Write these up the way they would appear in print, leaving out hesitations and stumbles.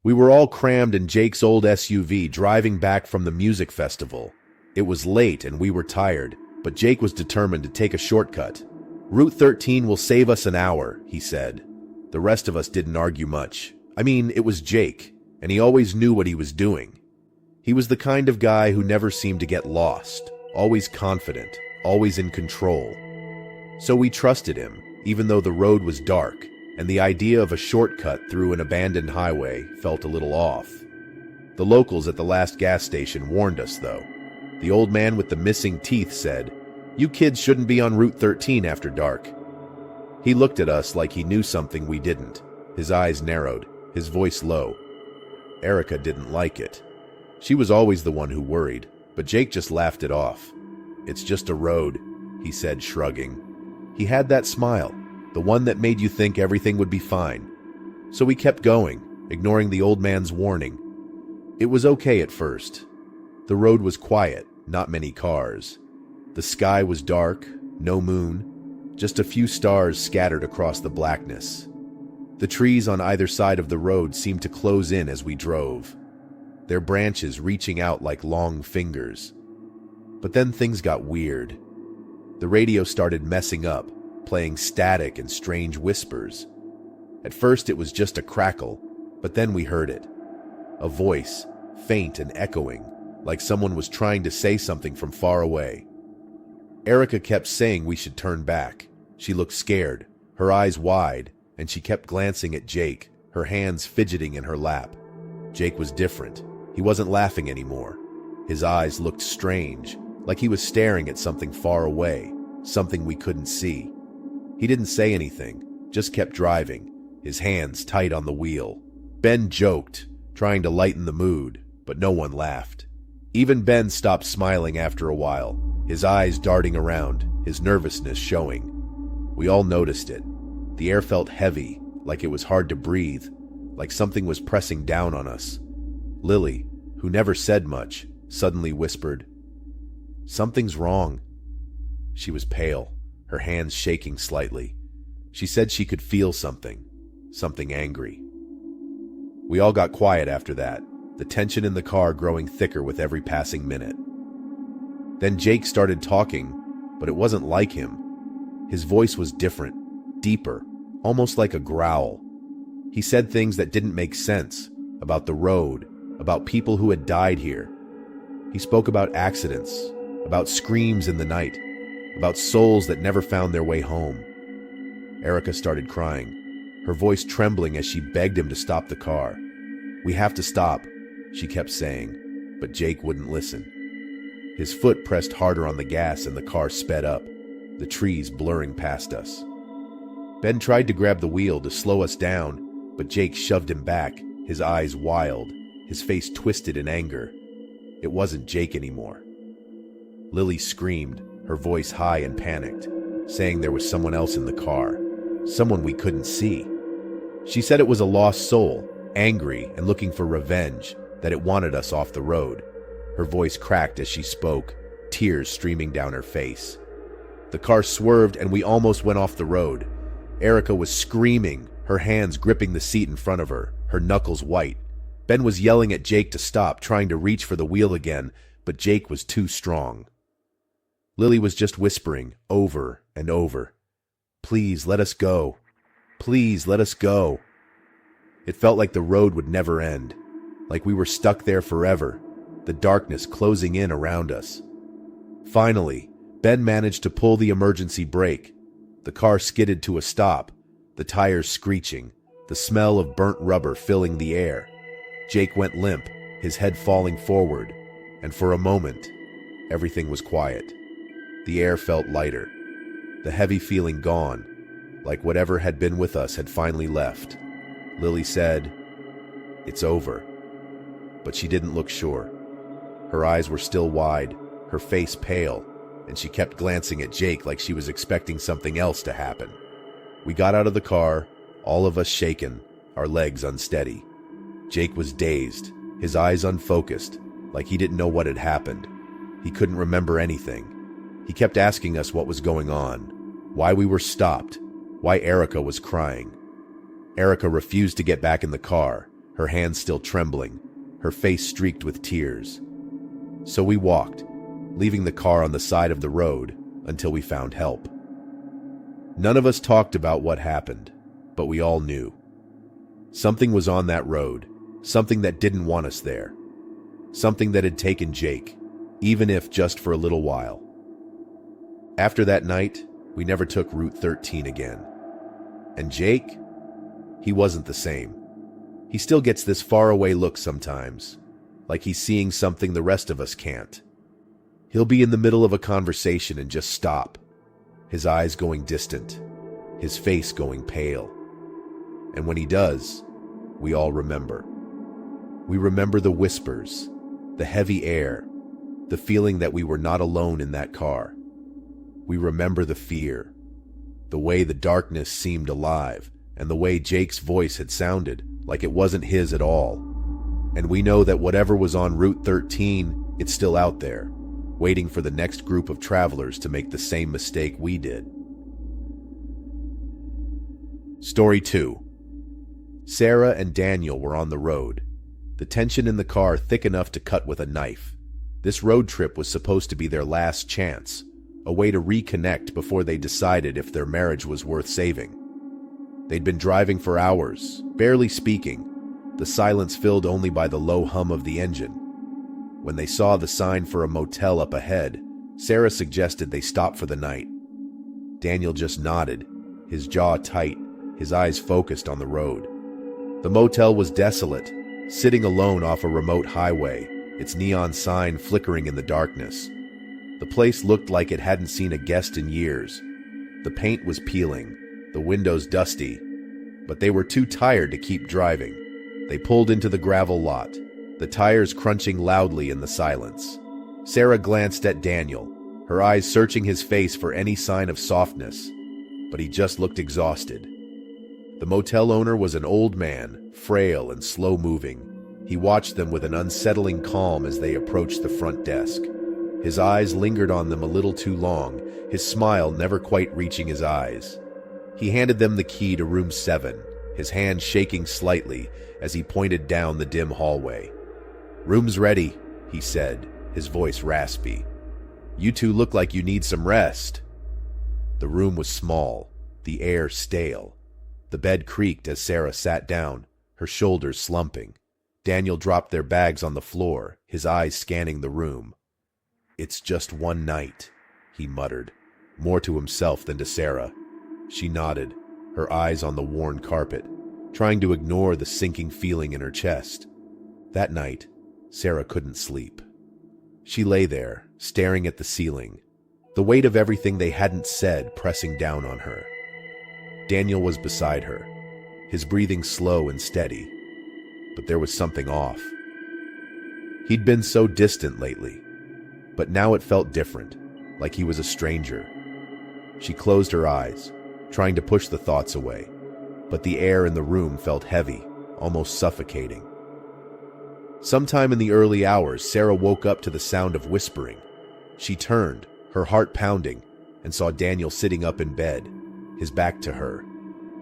We were all crammed in Jake's old SUV driving back from the music festival. It was late and we were tired, but Jake was determined to take a shortcut. "Route 13 will save us an hour," he said. The rest of us didn't argue much. I mean, it was Jake, and he always knew what he was doing. He was the kind of guy who never seemed to get lost, always confident, always in control. So we trusted him, even though the road was dark, and the idea of a shortcut through an abandoned highway felt a little off. The locals at the last gas station warned us, though. The old man with the missing teeth said, "You kids shouldn't be on Route 13 after dark." He looked at us like he knew something we didn't. His eyes narrowed, his voice low. Erica didn't like it. She was always the one who worried, but Jake just laughed it off. "It's just a road," he said, shrugging. He had that smile, the one that made you think everything would be fine. So we kept going, ignoring the old man's warning. It was okay at first. The road was quiet, not many cars. The sky was dark, no moon, just a few stars scattered across the blackness. The trees on either side of the road seemed to close in as we drove, their branches reaching out like long fingers. But then things got weird. The radio started messing up, playing static and strange whispers. At first it was just a crackle, but then we heard it. A voice, faint and echoing, like someone was trying to say something from far away. Erica kept saying we should turn back. She looked scared, her eyes wide, and she kept glancing at Jake, her hands fidgeting in her lap. Jake was different. He wasn't laughing anymore. His eyes looked strange, like he was staring at something far away, something we couldn't see. He didn't say anything, just kept driving, his hands tight on the wheel. Ben joked, trying to lighten the mood, but no one laughed. Even Ben stopped smiling after a while, his eyes darting around, his nervousness showing. We all noticed it. The air felt heavy, like it was hard to breathe, like something was pressing down on us. Lily, who never said much, suddenly whispered, "Something's wrong." She was pale, her hands shaking slightly. She said she could feel something angry. We all got quiet after that, the tension in the car growing thicker with every passing minute. Then Jake started talking, but it wasn't like him. His voice was different, deeper, almost like a growl. He said things that didn't make sense, about the road, about people who had died here. He spoke about accidents, about screams in the night, about souls that never found their way home. Erica started crying, her voice trembling as she begged him to stop the car. "We have to stop," she kept saying, but Jake wouldn't listen. His foot pressed harder on the gas and the car sped up, the trees blurring past us. Ben tried to grab the wheel to slow us down, but Jake shoved him back, his eyes wild, his face twisted in anger. It wasn't Jake anymore. Lily screamed, her voice high and panicked, saying there was someone else in the car, someone we couldn't see. She said it was a lost soul, angry and looking for revenge, that it wanted us off the road. Her voice cracked as she spoke, tears streaming down her face. The car swerved and we almost went off the road. Erica was screaming, her hands gripping the seat in front of her, her knuckles white. Ben was yelling at Jake to stop, trying to reach for the wheel again, but Jake was too strong. Lily was just whispering, over and over, "Please let us go. Please let us go." It felt like the road would never end, like we were stuck there forever, the darkness closing in around us. Finally, Ben managed to pull the emergency brake. The car skidded to a stop, the tires screeching, the smell of burnt rubber filling the air. Jake went limp, his head falling forward, and for a moment, everything was quiet. The air felt lighter, the heavy feeling gone, like whatever had been with us had finally left. Lily said, "It's over," but she didn't look sure. Her eyes were still wide, her face pale, and she kept glancing at Jake like she was expecting something else to happen. We got out of the car, all of us shaken, our legs unsteady. Jake was dazed, his eyes unfocused, like he didn't know what had happened. He couldn't remember anything. He kept asking us what was going on, why we were stopped, why Erica was crying. Erica refused to get back in the car, her hands still trembling, her face streaked with tears. So we walked, leaving the car on the side of the road until we found help. None of us talked about what happened, but we all knew. Something was on that road, something that didn't want us there. Something that had taken Jake, even if just for a little while. After that night, we never took Route 13 again. And Jake? He wasn't the same. He still gets this faraway look sometimes, like he's seeing something the rest of us can't. He'll be in the middle of a conversation and just stop, his eyes going distant, his face going pale. And when he does, we all remember. We remember the whispers, the heavy air, the feeling that we were not alone in that car. We remember the fear, the way the darkness seemed alive, and the way Jake's voice had sounded like it wasn't his at all. And we know that whatever was on Route 13, it's still out there, waiting for the next group of travelers to make the same mistake we did. Story 2. Sarah and Daniel were on the road, the tension in the car thick enough to cut with a knife. This road trip was supposed to be their last chance, a way to reconnect before they decided if their marriage was worth saving. They'd been driving for hours, barely speaking, the silence filled only by the low hum of the engine. When they saw the sign for a motel up ahead, Sarah suggested they stop for the night. Daniel just nodded, his jaw tight, his eyes focused on the road. The motel was desolate, sitting alone off a remote highway, its neon sign flickering in the darkness. The place looked like it hadn't seen a guest in years. The paint was peeling, the windows dusty, but they were too tired to keep driving. They pulled into the gravel lot, the tires crunching loudly in the silence. Sarah glanced at Daniel, her eyes searching his face for any sign of softness, but he just looked exhausted. The motel owner was an old man, frail and slow-moving. He watched them with an unsettling calm as they approached the front desk. His eyes lingered on them a little too long, his smile never quite reaching his eyes. He handed them the key to room 7, his hand shaking slightly as he pointed down the dim hallway. "Room's ready," he said, his voice raspy. "You two look like you need some rest." The room was small, the air stale. The bed creaked as Sarah sat down, her shoulders slumping. Daniel dropped their bags on the floor, his eyes scanning the room. "It's just one night," he muttered, more to himself than to Sarah. She nodded, her eyes on the worn carpet, trying to ignore the sinking feeling in her chest. That night, Sarah couldn't sleep. She lay there, staring at the ceiling, the weight of everything they hadn't said pressing down on her. Daniel was beside her, his breathing slow and steady, but there was something off. He'd been so distant lately, but now it felt different, like he was a stranger. She closed her eyes, trying to push the thoughts away, but the air in the room felt heavy, almost suffocating. Sometime in the early hours, Sarah woke up to the sound of whispering. She turned, her heart pounding, and saw Daniel sitting up in bed, his back to her.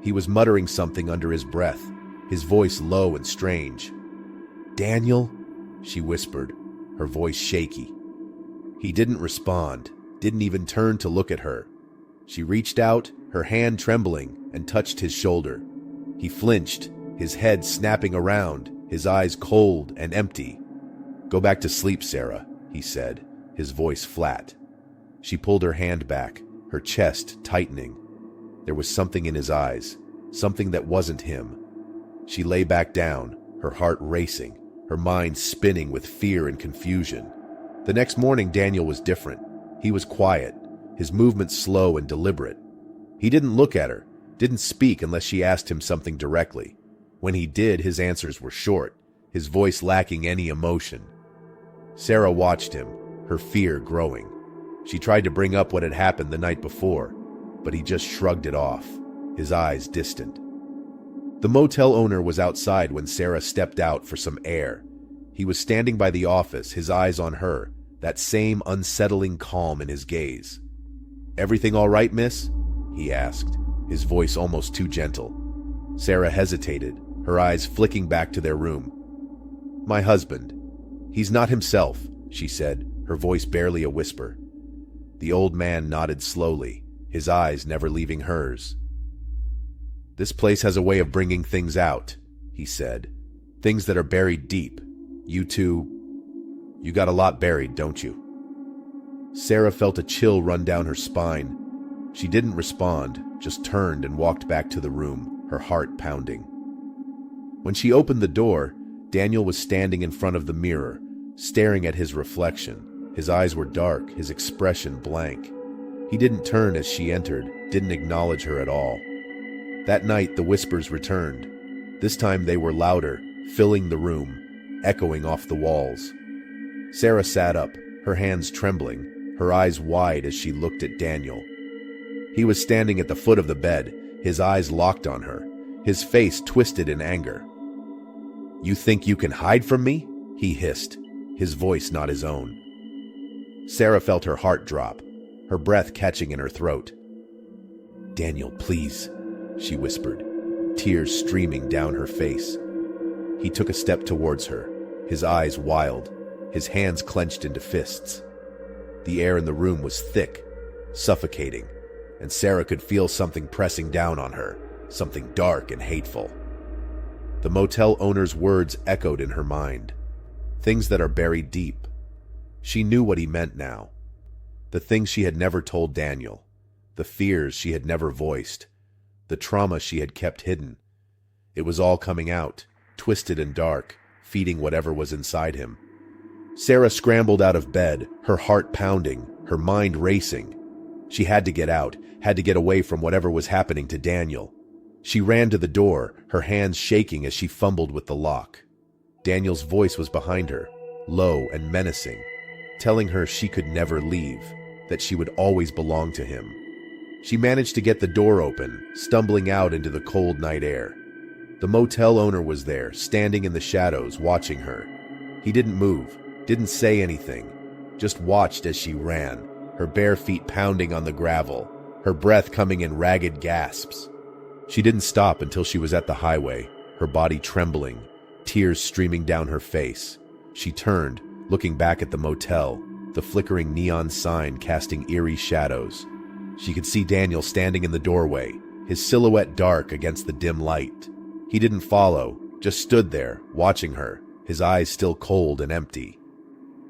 He was muttering something under his breath, his voice low and strange. "Daniel?" she whispered, her voice shaky. He didn't respond, didn't even turn to look at her. She reached out, her hand trembling, and touched his shoulder. He flinched, his head snapping around, his eyes cold and empty. "Go back to sleep, Sarah," he said, his voice flat. She pulled her hand back, her chest tightening. There was something in his eyes, something that wasn't him. She lay back down, her heart racing, her mind spinning with fear and confusion. The next morning, Daniel was different. He was quiet, his movements slow and deliberate. He didn't look at her, didn't speak unless she asked him something directly. When he did, his answers were short, his voice lacking any emotion. Sarah watched him, her fear growing. She tried to bring up what had happened the night before, but he just shrugged it off, his eyes distant. The motel owner was outside when Sarah stepped out for some air. He was standing by the office, his eyes on her, that same unsettling calm in his gaze. "Everything all right, miss?" he asked, his voice almost too gentle. Sarah hesitated, her eyes flicking back to their room. "My husband. He's not himself," she said, her voice barely a whisper. The old man nodded slowly, his eyes never leaving hers. "This place has a way of bringing things out," he said. "Things that are buried deep. You got a lot buried, don't you?" Sarah felt a chill run down her spine. She didn't respond, just turned and walked back to the room, her heart pounding. When she opened the door, Daniel was standing in front of the mirror, staring at his reflection. His eyes were dark, his expression blank. He didn't turn as she entered, didn't acknowledge her at all. That night, the whispers returned. This time they were louder, filling the room, echoing off the walls. Sarah sat up, her hands trembling, her eyes wide as she looked at Daniel. He was standing at the foot of the bed, his eyes locked on her, his face twisted in anger. "You think you can hide from me?" he hissed, his voice not his own. Sarah felt her heart drop, her breath catching in her throat. "Daniel, please," she whispered, tears streaming down her face. He took a step towards her, his eyes wild, his hands clenched into fists. The air in the room was thick, suffocating, and Sarah could feel something pressing down on her, something dark and hateful. The motel owner's words echoed in her mind. Things that are buried deep. She knew what he meant now. The things she had never told Daniel, the fears she had never voiced, the trauma she had kept hidden. It was all coming out, twisted and dark, feeding whatever was inside him. Sarah scrambled out of bed, her heart pounding, her mind racing. She had to get out, had to get away from whatever was happening to Daniel. She ran to the door, her hands shaking as she fumbled with the lock. Daniel's voice was behind her, low and menacing, telling her she could never leave, that she would always belong to him. She managed to get the door open, stumbling out into the cold night air. The motel owner was there, standing in the shadows, watching her. He didn't move, didn't say anything, just watched as she ran, her bare feet pounding on the gravel, her breath coming in ragged gasps. She didn't stop until she was at the highway, her body trembling, tears streaming down her face. She turned, looking back at the motel, the flickering neon sign casting eerie shadows. She could see Daniel standing in the doorway, his silhouette dark against the dim light. He didn't follow, just stood there, watching her, his eyes still cold and empty.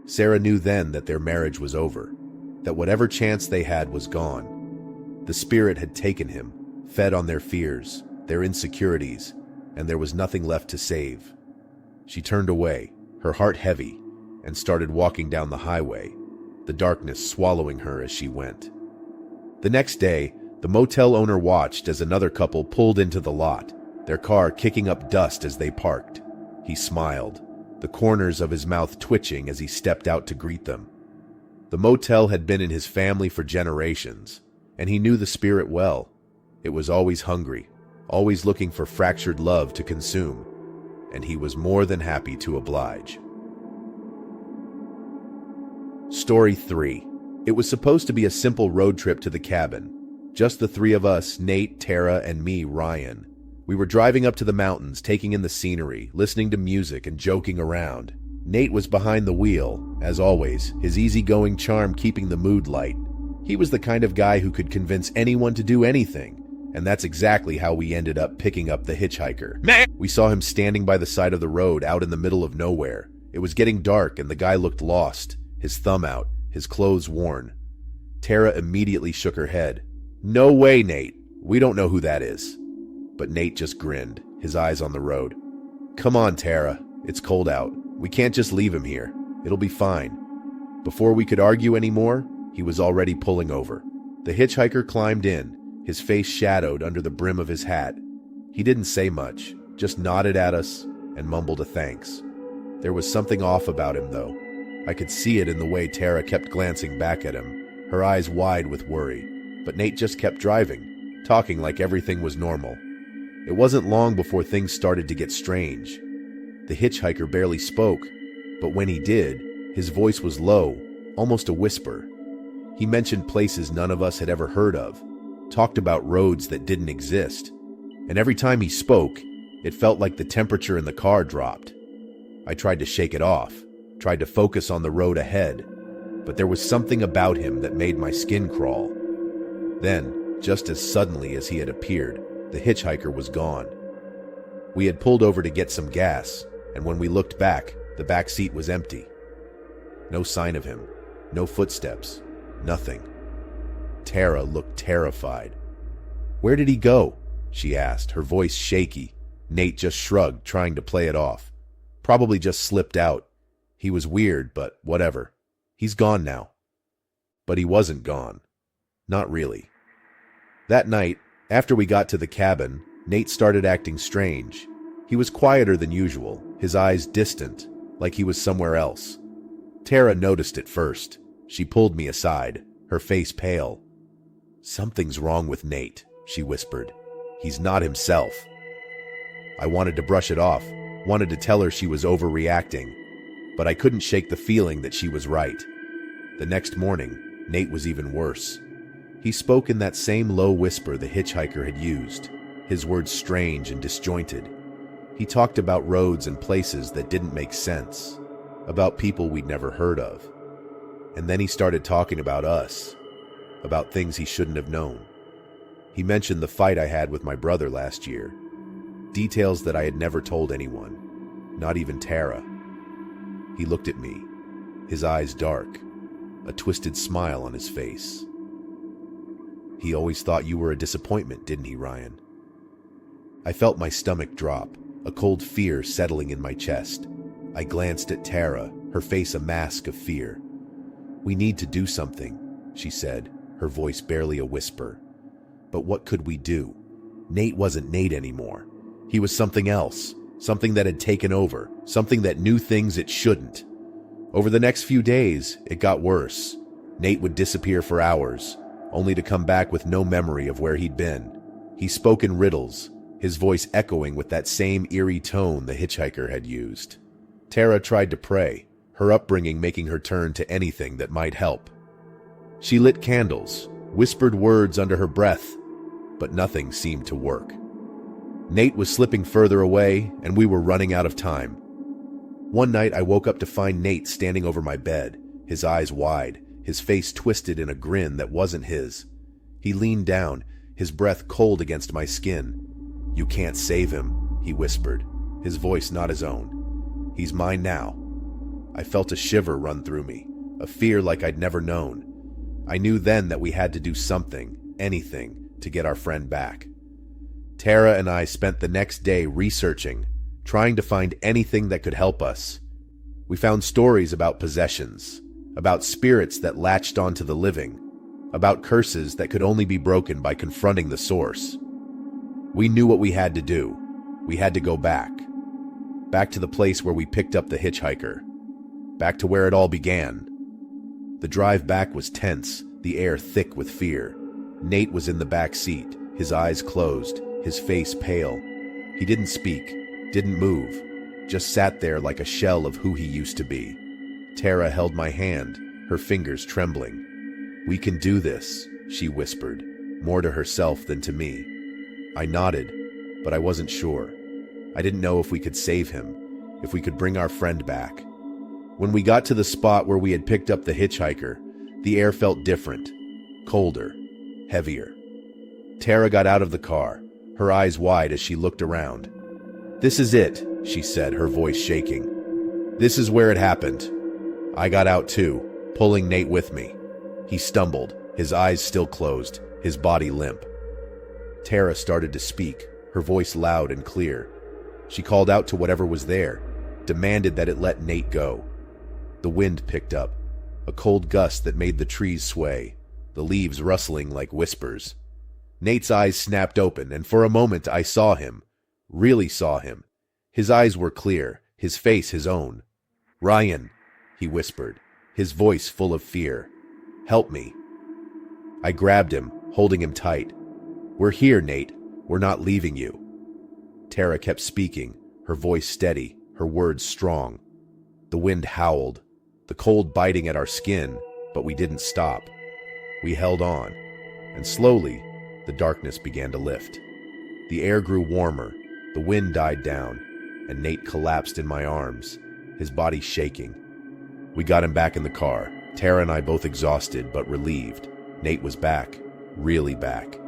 Sarah knew then that their marriage was over, that whatever chance they had was gone. The spirit had taken him, fed on their fears, their insecurities, and there was nothing left to save. She turned away, her heart heavy, and started walking down the highway, the darkness swallowing her as she went. The next day, the motel owner watched as another couple pulled into the lot, their car kicking up dust as they parked. He smiled, the corners of his mouth twitching as he stepped out to greet them. The motel had been in his family for generations, and he knew the spirit well. It was always hungry, always looking for fractured love to consume, and he was more than happy to oblige. Story 3. It was supposed to be a simple road trip to the cabin. Just the three of us, Nate, Tara, and me, Ryan. We were driving up to the mountains, taking in the scenery, listening to music, and joking around. Nate was behind the wheel, as always, his easygoing charm keeping the mood light. He was the kind of guy who could convince anyone to do anything, and that's exactly how we ended up picking up the Hitchhiker. We saw him standing by the side of the road out in the middle of nowhere. It was getting dark and the guy looked lost, his thumb out, his clothes worn. Tara immediately shook her head. "No way, Nate. We don't know who that is." But Nate just grinned, his eyes on the road. "Come on, Tara. It's cold out. We can't just leave him here. It'll be fine." Before we could argue anymore, he was already pulling over. The hitchhiker climbed in, his face shadowed under the brim of his hat. He didn't say much, just nodded at us and mumbled a thanks. There was something off about him, though. I could see it in the way Tara kept glancing back at him, her eyes wide with worry. But Nate just kept driving, talking like everything was normal. It wasn't long before things started to get strange. The hitchhiker barely spoke, but when he did, his voice was low, almost a whisper. He mentioned places none of us had ever heard of, talked about roads that didn't exist, and every time he spoke, It felt like the temperature in the car dropped. I tried to shake it off, tried to focus on the road ahead, but there was something about him that made my skin crawl. Then, just as suddenly as he had appeared, the hitchhiker was gone. We had pulled over to get some gas, and when we looked back, the back seat was empty. No sign of him, no footsteps, nothing. Tara looked terrified. "Where did he go?" she asked, her voice shaky. Nate just shrugged, trying to play it off. "Probably just slipped out. He was weird, but whatever. He's gone now." But he wasn't gone. Not really. That night, after we got to the cabin, Nate started acting strange. He was quieter than usual, his eyes distant, like he was somewhere else. Tara noticed it first. She pulled me aside, her face pale. "Something's wrong with Nate," she whispered. "He's not himself." I wanted to brush it off, wanted to tell her she was overreacting, but I couldn't shake the feeling that she was right. The next morning, Nate was even worse. He spoke in that same low whisper the hitchhiker had used, his words strange and disjointed. He talked about roads and places that didn't make sense, about people we'd never heard of. And then he started talking about us, about things he shouldn't have known. He mentioned the fight I had with my brother last year, details that I had never told anyone, not even Tara. He looked at me, his eyes dark, a twisted smile on his face. "He always thought you were a disappointment, didn't he, Ryan?" I felt my stomach drop, a cold fear settling in my chest. I glanced at Tara, her face a mask of fear. "We need to do something," she said, her voice barely a whisper. But what could we do? Nate wasn't Nate anymore. He was something else, something that had taken over, something that knew things it shouldn't. Over the next few days, it got worse. Nate would disappear for hours, only to come back with no memory of where he'd been. He spoke in riddles, his voice echoing with that same eerie tone the hitchhiker had used. Tara tried to pray, her upbringing making her turn to anything that might help. She lit candles, whispered words under her breath, but nothing seemed to work. Nate was slipping further away, and we were running out of time. One night I woke up to find Nate standing over my bed, his eyes wide, his face twisted in a grin that wasn't his. He leaned down, his breath cold against my skin. "You can't save him," he whispered, his voice not his own. "He's mine now." I felt a shiver run through me, a fear like I'd never known. I knew then that we had to do something, anything, to get our friend back. Tara and I spent the next day researching, trying to find anything that could help us. We found stories about possessions, about spirits that latched onto the living, about curses that could only be broken by confronting the source. We knew what we had to do. We had to go back. Back to the place where we picked up the hitchhiker. Back to where it all began. The drive back was tense, the air thick with fear. Nate was in the back seat, his eyes closed, his face pale. He didn't speak, didn't move, just sat there like a shell of who he used to be. Tara held my hand, her fingers trembling. "We can do this," she whispered, more to herself than to me. I nodded, but I wasn't sure. I didn't know if we could save him, if we could bring our friend back. When we got to the spot where we had picked up the hitchhiker, the air felt different, colder, heavier. Tara got out of the car, her eyes wide as she looked around. "This is it," she said, her voice shaking. "This is where it happened." I got out too, pulling Nate with me. He stumbled, his eyes still closed, his body limp. Tara started to speak, her voice loud and clear. She called out to whatever was there, demanded that it let Nate go. The wind picked up, a cold gust that made the trees sway, the leaves rustling like whispers. Nate's eyes snapped open, and for a moment I saw him, really saw him. His eyes were clear, his face his own. "Ryan," he whispered, his voice full of fear. "Help me." I grabbed him, holding him tight. "We're here, Nate. We're not leaving you." Tara kept speaking, her voice steady, her words strong. The wind howled, the cold biting at our skin, but we didn't stop. We held on, and slowly, the darkness began to lift. The air grew warmer, The wind died down, and Nate collapsed in my arms, his body shaking. We got him back in the car, Tara and I both exhausted but relieved. Nate was back, really back.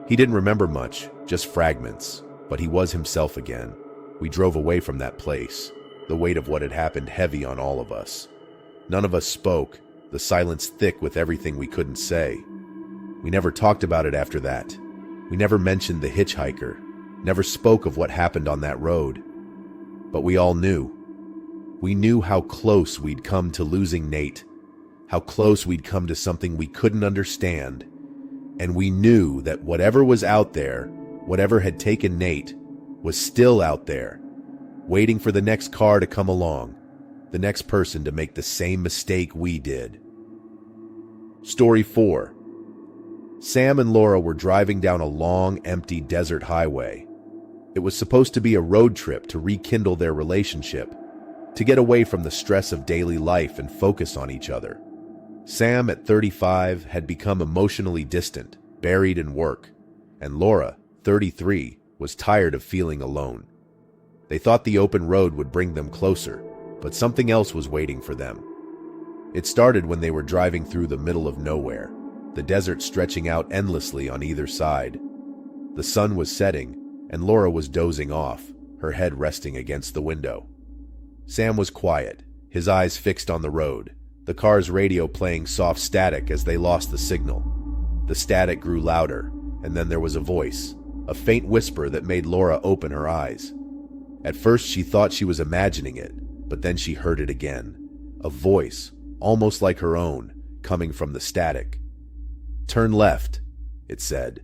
He didn't remember much, just fragments, but he was himself again. We drove away from that place, the weight of what had happened heavy on all of us. None of us spoke, the silence thick with everything we couldn't say. We never talked about it after that. We never mentioned the hitchhiker, never spoke of what happened on that road. But we all knew. We knew how close we'd come to losing Nate, how close we'd come to something we couldn't understand. And we knew that whatever was out there, whatever had taken Nate, was still out there, waiting for the next car to come along, the next person to make the same mistake we did. Story 4. Sam and Laura were driving down a long, empty desert highway. It was supposed to be a road trip to rekindle their relationship, to get away from the stress of daily life and focus on each other. Sam, at 35, had become emotionally distant, buried in work, and Laura, 33, was tired of feeling alone. They thought the open road would bring them closer, but something else was waiting for them. It started when they were driving through the middle of nowhere, the desert stretching out endlessly on either side. The sun was setting, and Laura was dozing off, her head resting against the window. Sam was quiet, his eyes fixed on the road, the car's radio playing soft static as they lost the signal. The static grew louder, and then there was a voice, a faint whisper that made Laura open her eyes. At first she thought she was imagining it, but then she heard it again. A voice, almost like her own, coming from the static. "Turn left," it said.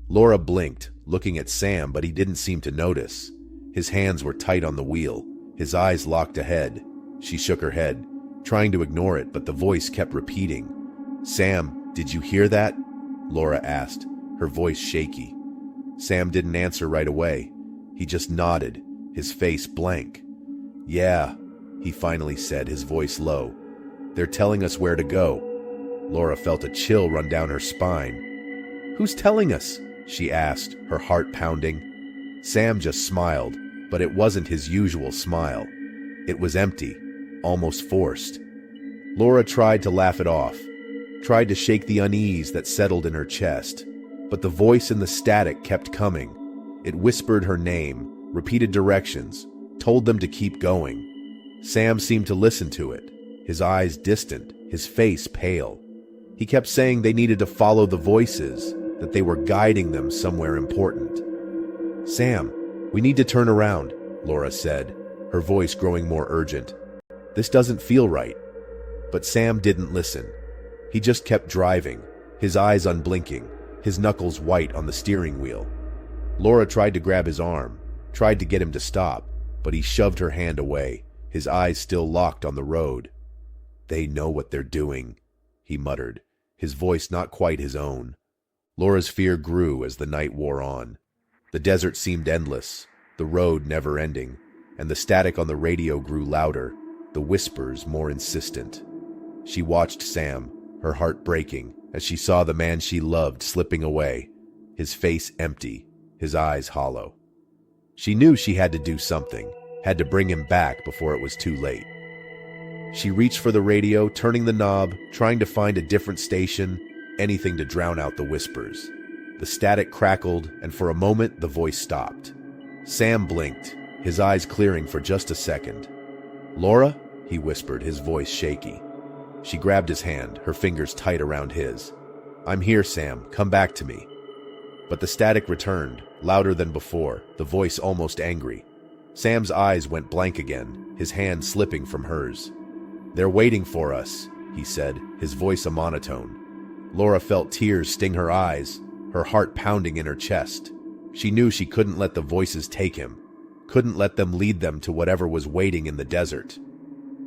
Laura blinked, looking at Sam, but he didn't seem to notice. His hands were tight on the wheel, his eyes locked ahead. She shook her head, trying to ignore it, but the voice kept repeating. "Sam, did you hear that?" Laura asked, her voice shaky. Sam didn't answer right away. He just nodded, his face blank. "Yeah," he finally said, his voice low. "They're telling us where to go." Laura felt a chill run down her spine. "Who's telling us?" she asked, her heart pounding. Sam just smiled, but it wasn't his usual smile. It was empty, almost forced. Laura tried to laugh it off, tried to shake the unease that settled in her chest, but the voice in the static kept coming. It whispered her name, repeated directions, told them to keep going. Sam seemed to listen to it, his eyes distant, his face pale. He kept saying they needed to follow the voices, that they were guiding them somewhere important. "Sam, we need to turn around," Laura said, her voice growing more urgent. "This doesn't feel right." But Sam didn't listen. He just kept driving, his eyes unblinking, his knuckles white on the steering wheel. Laura tried to grab his arm, tried to get him to stop, but he shoved her hand away, his eyes still locked on the road. "They know what they're doing," he muttered, his voice not quite his own. Laura's fear grew as the night wore on. The desert seemed endless, the road never-ending, and the static on the radio grew louder, the whispers more insistent. She watched Sam, her heart breaking, as she saw the man she loved slipping away, his face empty, his eyes hollow. She knew she had to do something, had to bring him back before it was too late. She reached for the radio, turning the knob, trying to find a different station, anything to drown out the whispers. The static crackled, and for a moment the voice stopped. Sam blinked, his eyes clearing for just a second. "Laura?" he whispered, his voice shaky. She grabbed his hand, her fingers tight around his. "I'm here, Sam. Come back to me." But the static returned, louder than before, the voice almost angry. Sam's eyes went blank again, his hand slipping from hers. "They're waiting for us," he said, his voice a monotone. Laura felt tears sting her eyes, her heart pounding in her chest. She knew she couldn't let the voices take him, couldn't let them lead them to whatever was waiting in the desert.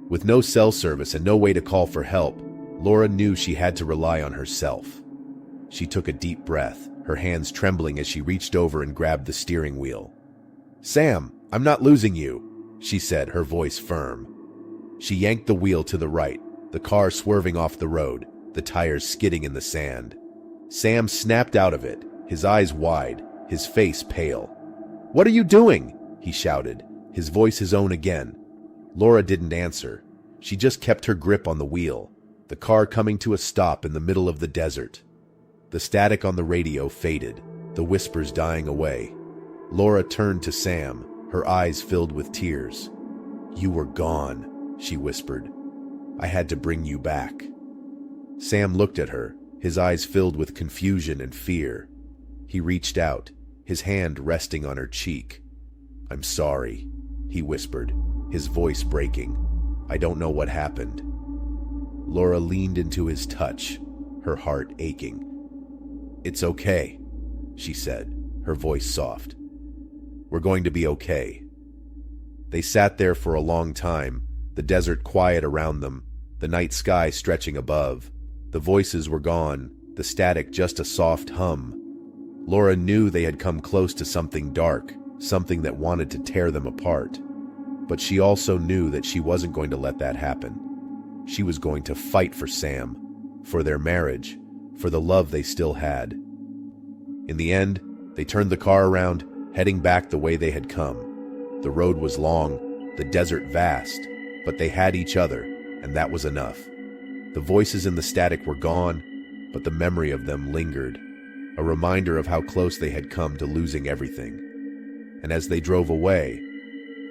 With no cell service and no way to call for help, Laura knew she had to rely on herself. She took a deep breath, her hands trembling as she reached over and grabbed the steering wheel. "Sam, I'm not losing you," she said, her voice firm. She yanked the wheel to the right, the car swerving off the road, the tires skidding in the sand. Sam snapped out of it, his eyes wide, his face pale. "What are you doing?" he shouted, his voice his own again. Laura didn't answer. She just kept her grip on the wheel, the car coming to a stop in the middle of the desert. The static on the radio faded, the whispers dying away. Laura turned to Sam, her eyes filled with tears. "You were gone," she whispered. "I had to bring you back." Sam looked at her, his eyes filled with confusion and fear. He reached out, his hand resting on her cheek. "I'm sorry," he whispered, his voice breaking. "I don't know what happened." Laura leaned into his touch, her heart aching. "It's okay," she said, her voice soft. "We're going to be okay." They sat there for a long time, the desert quiet around them, the night sky stretching above. The voices were gone, the static just a soft hum. Laura knew they had come close to something dark, something that wanted to tear them apart. But she also knew that she wasn't going to let that happen. She was going to fight for Sam, for their marriage, for the love they still had. In the end, they turned the car around, heading back the way they had come. The road was long, the desert vast, but they had each other, and that was enough. The voices in the static were gone, but the memory of them lingered, a reminder of how close they had come to losing everything. And as they drove away,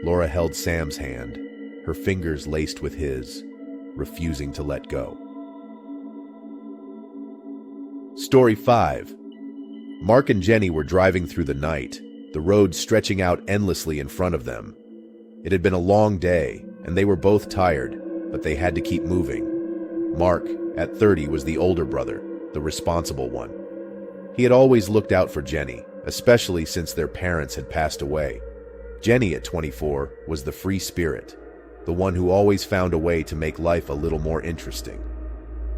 Laura held Sam's hand, her fingers laced with his, refusing to let go. Story 5. Mark and Jenny were driving through the night, the road stretching out endlessly in front of them. It had been a long day, and they were both tired, but they had to keep moving. Mark, at 30, was the older brother, the responsible one. He had always looked out for Jenny, especially since their parents had passed away. Jenny, at 24, was the free spirit, the one who always found a way to make life a little more interesting.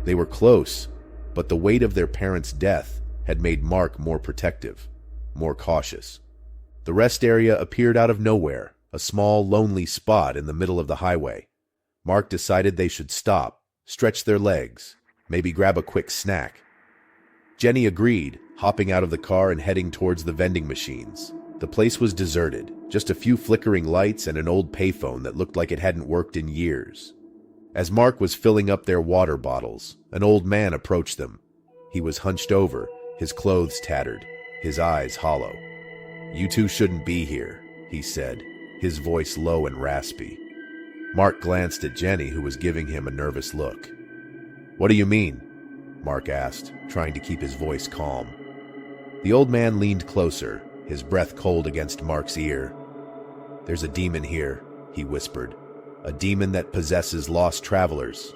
They were close, but the weight of their parents' death had made Mark more protective, more cautious. The rest area appeared out of nowhere, a small, lonely spot in the middle of the highway. Mark decided they should stop, stretch their legs, maybe grab a quick snack. Jenny agreed, hopping out of the car and heading towards the vending machines. The place was deserted, just a few flickering lights and an old payphone that looked like it hadn't worked in years. As Mark was filling up their water bottles, an old man approached them. He was hunched over, his clothes tattered, his eyes hollow. "You two shouldn't be here," he said, his voice low and raspy. Mark glanced at Jenny, who was giving him a nervous look. "What do you mean?" Mark asked, trying to keep his voice calm. The old man leaned closer, his breath cold against Mark's ear. "There's a demon here," he whispered. "A demon that possesses lost travelers."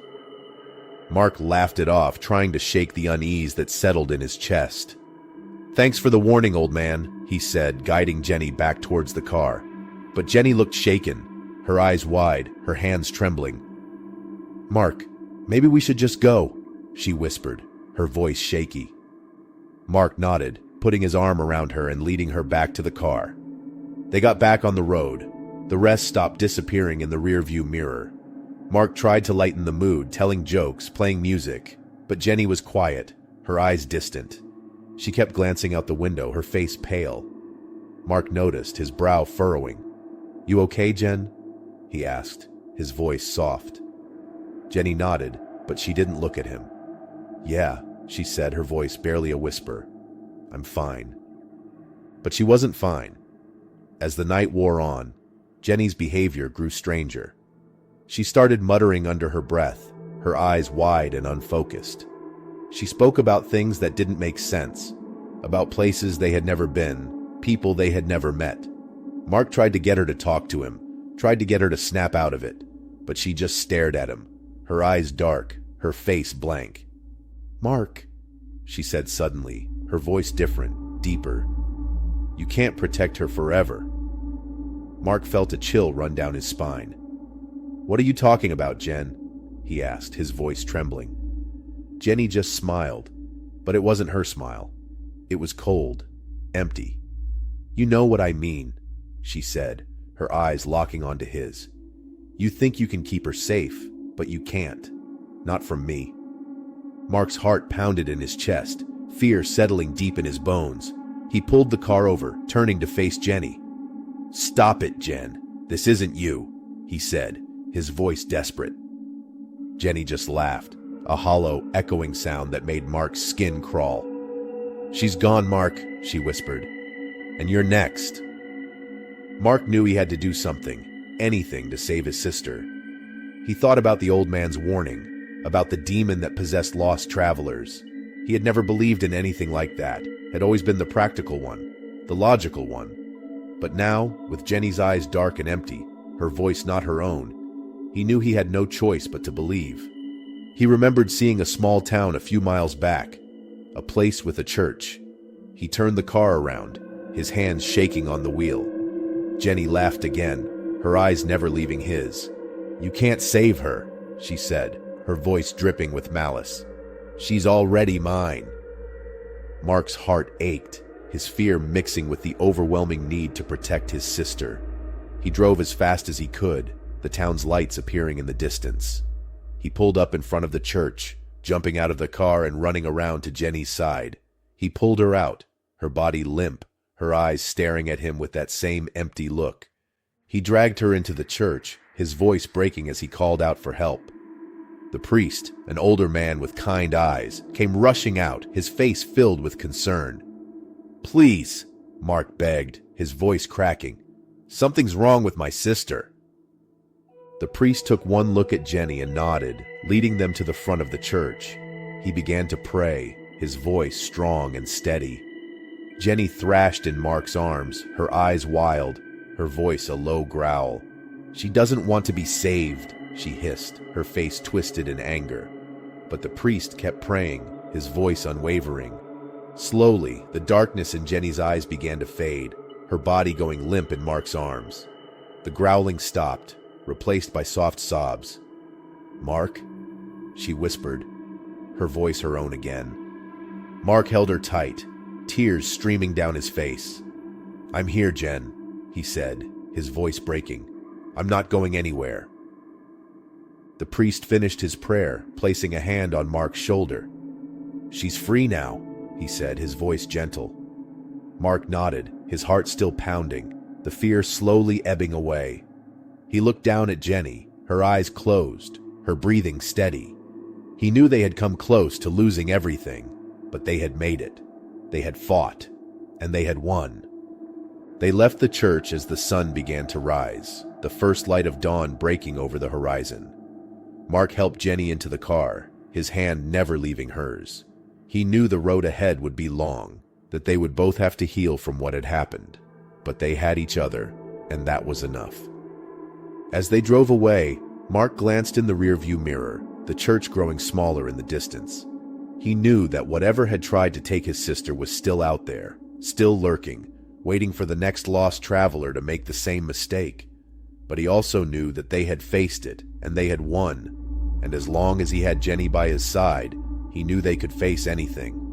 Mark laughed it off, trying to shake the unease that settled in his chest. "Thanks for the warning, old man," he said, guiding Jenny back towards the car. But Jenny looked shaken, her eyes wide, her hands trembling. "Mark, maybe we should just go," she whispered, her voice shaky. Mark nodded, putting his arm around her and leading her back to the car. They got back on the road. The rest stopped disappearing in the rearview mirror. Mark tried to lighten the mood, telling jokes, playing music, but Jenny was quiet, her eyes distant. She kept glancing out the window, her face pale. Mark noticed, his brow furrowing. "You okay, Jen?" he asked, his voice soft. Jenny nodded, but she didn't look at him. "Yeah," she said, her voice barely a whisper. "I'm fine." But she wasn't fine. As the night wore on, Jenny's behavior grew stranger. She started muttering under her breath, her eyes wide and unfocused. She spoke about things that didn't make sense, about places they had never been, people they had never met. Mark tried to get her to talk to him, tried to get her to snap out of it, but she just stared at him, her eyes dark, her face blank. "Mark," she said suddenly, her voice different, deeper. "You can't protect her forever." Mark felt a chill run down his spine. "What are you talking about, Jen?" he asked, his voice trembling. Jenny just smiled, but it wasn't her smile. It was cold, empty. "You know what I mean," she said, her eyes locking onto his. "You think you can keep her safe, but you can't. Not from me." Mark's heart pounded in his chest, fear settling deep in his bones. He pulled the car over, turning to face Jenny. "Stop it, Jen. This isn't you," he said, his voice desperate. Jenny just laughed, a hollow, echoing sound that made Mark's skin crawl. "She's gone, Mark," she whispered. "And you're next." Mark knew he had to do something, anything to save his sister. He thought about the old man's warning, about the demon that possessed lost travelers. He had never believed in anything like that, had always been the practical one, the logical one. But now, with Jenny's eyes dark and empty, her voice not her own, he knew he had no choice but to believe. He remembered seeing a small town a few miles back, a place with a church. He turned the car around, his hands shaking on the wheel. Jenny laughed again, her eyes never leaving his. "You can't save her," she said, her voice dripping with malice. "She's already mine." Mark's heart ached, his fear mixing with the overwhelming need to protect his sister. He drove as fast as he could, the town's lights appearing in the distance. He pulled up in front of the church, jumping out of the car and running around to Jenny's side. He pulled her out, her body limp, her eyes staring at him with that same empty look. He dragged her into the church, his voice breaking as he called out for help. The priest, an older man with kind eyes, came rushing out, his face filled with concern. "Please," Mark begged, his voice cracking. "Something's wrong with my sister." The priest took one look at Jenny and nodded, leading them to the front of the church. He began to pray, his voice strong and steady. Jenny thrashed in Mark's arms, her eyes wild, her voice a low growl. "She doesn't want to be saved," she hissed, her face twisted in anger. But the priest kept praying, his voice unwavering. Slowly, the darkness in Jenny's eyes began to fade, her body going limp in Mark's arms. The growling stopped, replaced by soft sobs. "Mark?" she whispered, her voice her own again. Mark held her tight, tears streaming down his face. "I'm here, Jen," he said, his voice breaking. "I'm not going anywhere." The priest finished his prayer, placing a hand on Mark's shoulder. "She's free now," he said, his voice gentle. Mark nodded, his heart still pounding, the fear slowly ebbing away. He looked down at Jenny, her eyes closed, her breathing steady. He knew they had come close to losing everything, but they had made it. They had fought, and they had won. They left the church as the sun began to rise, the first light of dawn breaking over the horizon. Mark helped Jenny into the car, his hand never leaving hers. He knew the road ahead would be long, that they would both have to heal from what had happened. But they had each other, and that was enough. As they drove away, Mark glanced in the rearview mirror, the church growing smaller in the distance. He knew that whatever had tried to take his sister was still out there, still lurking, waiting for the next lost traveler to make the same mistake. But he also knew that they had faced it, and they had won. And as long as he had Jenny by his side, he knew they could face anything.